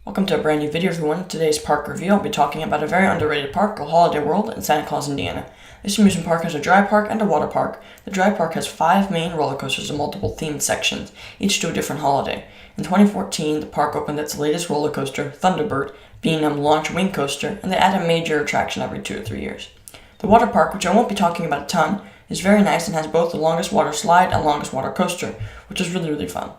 Welcome to a brand new video everyone. In today's park review, I'll be talking about a very underrated park called Holiday World in Santa Claus, Indiana. This amusement park has a dry park and a water park. The dry park has 5 main roller coasters and multiple themed sections, each to a different holiday. In 2014, the park opened its latest roller coaster, Thunderbird, being a launch wing coaster, and they add a major attraction every 2 or 3 years. The water park, which I won't be talking about a ton, is very nice and has both the longest water slide and longest water coaster, which is really fun.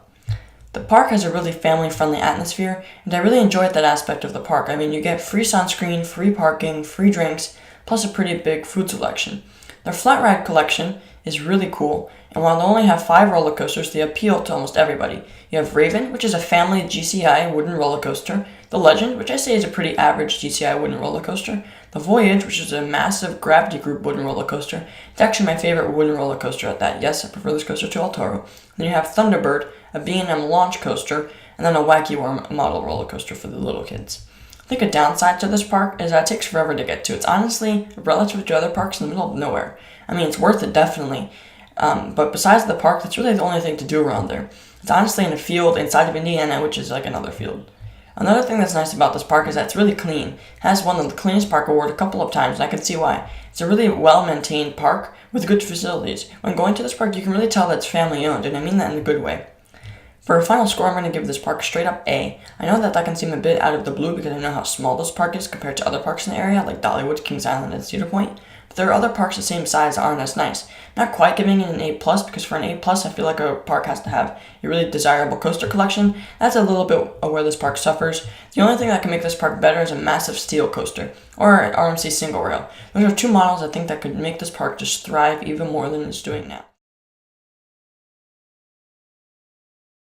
The park has a really family-friendly atmosphere, and I really enjoyed that aspect of the park. I mean, you get free sunscreen, free parking, free drinks, plus a pretty big food selection. Their flat ride collection is really cool, and while they only have 5 roller coasters, they appeal to almost everybody. You have Raven, which is a family GCI wooden roller coaster, the Legend, which I say is a pretty average GCI wooden roller coaster, the Voyage, which is a massive gravity group wooden roller coaster. It's actually my favorite wooden roller coaster at that. Yes, I prefer this coaster to El Toro. Then you have Thunderbird, a B&M launch coaster, and then a Wacky Worm model roller coaster for the little kids. I think a downside to this park is that it takes forever to get to. It's honestly, relative to other parks, in the middle of nowhere. I mean, it's worth it definitely, but besides the park, that's really the only thing to do around there. It's honestly in a field inside of Indiana, which is like another field. Another thing that's nice about this park is that it's really clean. It has won the Cleanest Park Award a couple of times, and I can see why. It's a really well-maintained park with good facilities. When going to this park, you can really tell that it's family-owned, and I mean that in a good way. For a final score, I'm going to give this park a straight up A. I know that can seem a bit out of the blue because I know how small this park is compared to other parks in the area, like Dollywood, Kings Island, and Cedar Point. But there are other parks the same size that aren't as nice. Not quite giving it an A+, because for an A+, I feel like a park has to have a really desirable coaster collection. That's a little bit of where this park suffers. The only thing that can make this park better is a massive steel coaster, or an RMC single rail. Those are 2 models I think that could make this park just thrive even more than it's doing now.